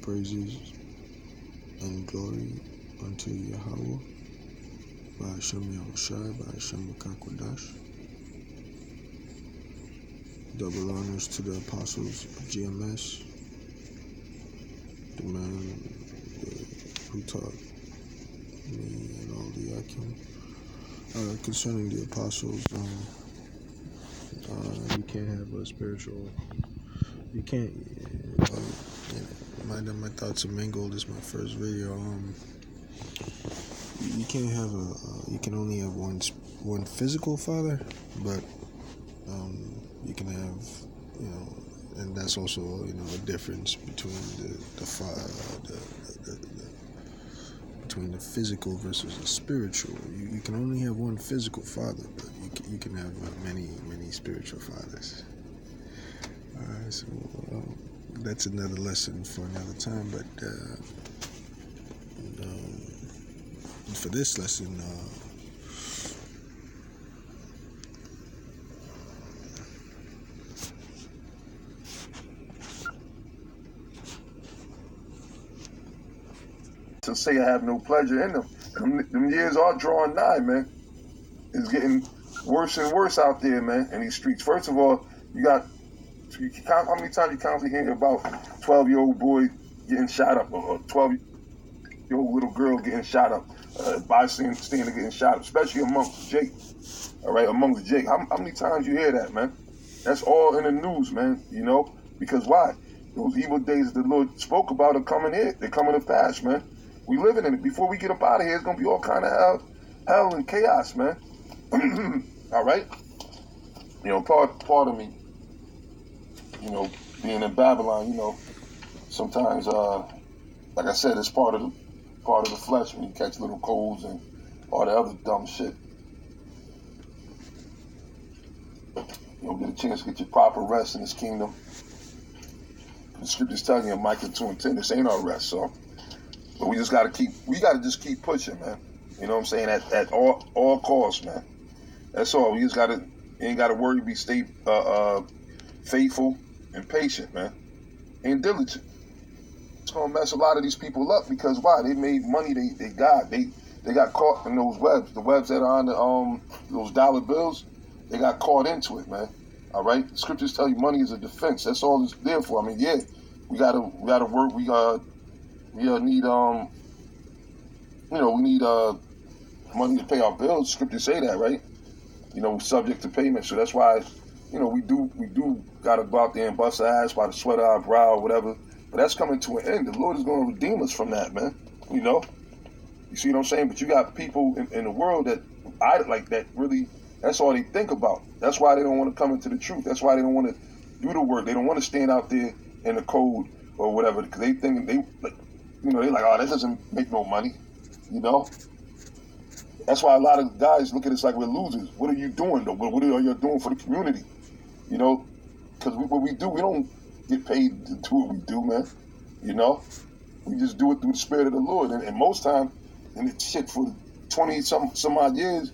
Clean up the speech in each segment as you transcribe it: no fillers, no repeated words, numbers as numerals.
praises and glory unto Yahawah, by Hashem YAHAWASHI, by Hashem QADASH. Double honors to the apostles of GMS, the man who taught me and all the Akim. Concerning the apostles, you can't have a spiritual, you can't, my thoughts are mingled. This is my first video. You can't have you can only have one physical father, but you can have, and that's also, a difference between between the physical versus the spiritual. You can only have one physical father, but you can have many spiritual fathers. So that's another lesson for another time. But for this lesson, to say I have no pleasure in them. Them years are drawing nigh, man. It's getting worse and worse out there, man, in these streets. First of all, you count how many times you constantly hear about 12-year-old boy getting shot up, or 12-year-old little girl getting shot up, bystander getting shot up, especially amongst Jake. All right, amongst Jake. How many times you hear that, man? That's all in the news, man, because why? Those evil days the Lord spoke about are coming here. They're coming to pass, man. We living in it. Before we get up out of here, it's going to be all kind of hell and chaos, man. All right? Part of me, being in Babylon, sometimes, like I said, it's part of the flesh when you catch little colds and all the other dumb shit. You don't get a chance to get your proper rest in this kingdom. The scriptures tell you in Micah 2:10, this ain't our rest, so. But we just gotta just keep pushing, man. You know what I'm saying? At all costs, man. That's all. We just ain't gotta worry, stay faithful and patient, man. And diligent. It's gonna mess a lot of these people up because why? They made money they got caught in those webs. The webs that are on those dollar bills, they got caught into it, man. All right? The scriptures tell you money is a defense. That's all it's there for. I mean, yeah, we gotta work, we need we need money to pay our bills. Scriptures say that, right? Subject to payment. So that's why, we do gotta go out there and bust our ass by the sweat of our brow or whatever. But that's coming to an end. The Lord is going to redeem us from that, man. You see what I'm saying? But you got people in the world that really, that's all they think about. That's why they don't want to come into the truth. That's why they don't want to do the work. They don't want to stand out there in the cold or whatever, because they think they're like, oh, that doesn't make no money, That's why a lot of guys look at us like we're losers. What are you doing, though? What are you doing for the community? Because what we do, we don't get paid to do what we do, man. We just do it through the Spirit of the Lord. And most time, and it's shit for 20 some odd years,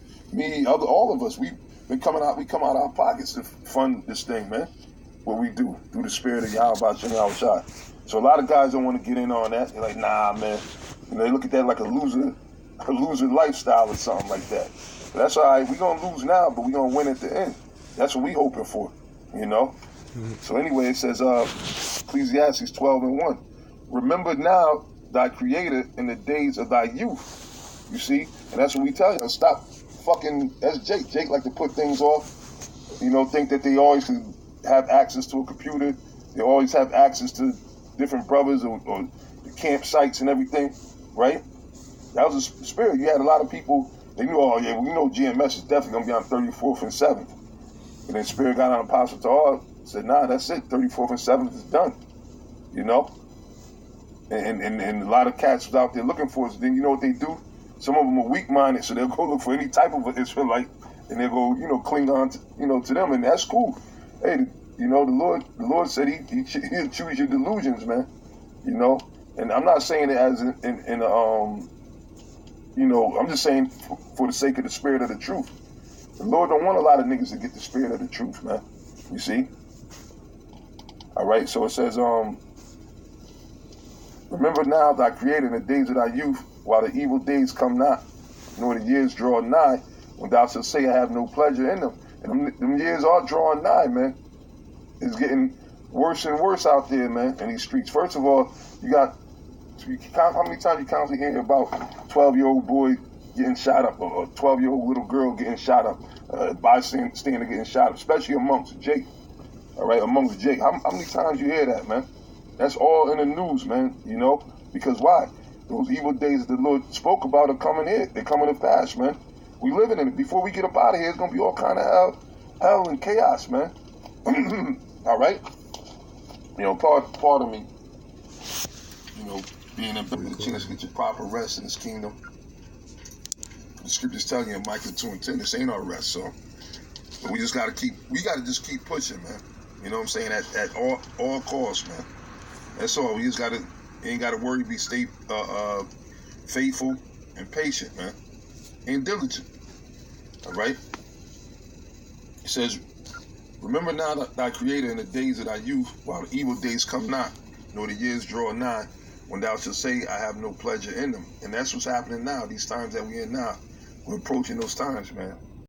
all of us, we come out our pockets to fund this thing, man. What we do through the Spirit of YAHAWASHI. So a lot of guys don't want to get in on that. They're like, nah, man. They look at that like a loser lifestyle or something like that. But that's all right. We're going to lose now, but we're going to win at the end. That's what we hoping for, So anyway, it says, Ecclesiastes 12:1. Remember now thy Creator in the days of thy youth. You see? And that's what we tell you. Stop fucking, that's Jake. Jake like to put things off. Think that they always can have access to a computer. They always have access to different brothers or the campsites and everything, right? That was a spirit. You had a lot of people, they knew, oh yeah, we know GMS is definitely going to be on 34th and 7th. And then spirit got on Apostle Tahar, said, nah, that's it, 34th and 7th is done, And a lot of cats was out there looking for us. Then you know what they do? Some of them are weak-minded, so they'll go look for any type of Israelite, and they'll go, cling on to them, and that's cool. Hey, the Lord said he'll choose your delusions, man. And I'm not saying it as I'm just saying for the sake of the spirit of the truth. The Lord don't want a lot of niggas to get the spirit of the truth, man. You see? All right, so it says, Remember now thy creator in the days of thy youth, while the evil days come not, nor the years draw nigh, when thou shalt say, I have no pleasure in them. And them years are drawing nigh, man. It's getting worse and worse out there, man, in these streets. First of all, how many times you constantly hear about 12-year-old boy getting shot up, or a 12-year-old little girl getting shot up, bystander getting shot up, especially amongst Jake. All right, amongst Jake. How many times you hear that, man? That's all in the news, man, you know? Because why? Those evil days that the Lord spoke about are coming here. They're coming to pass, man. We living in it. Before we get up out of here, it's going to be all kind of hell and chaos, man. All right? You know, part of me, you know, being in the chance to get your proper rest in this kingdom. The scriptures tell you in Micah 2:10, this ain't our rest, so we just got to just keep pushing, man. You know what I'm saying? At all costs, man. That's all. We just ain't got to worry. Stay faithful and patient, man, and diligent. All right. It says, remember now thy creator in the days of thy youth, while the evil days come not, nor the years draw nigh, when thou shalt say, I have no pleasure in them. And that's what's happening now. These times that we're in now, we're approaching those times, man.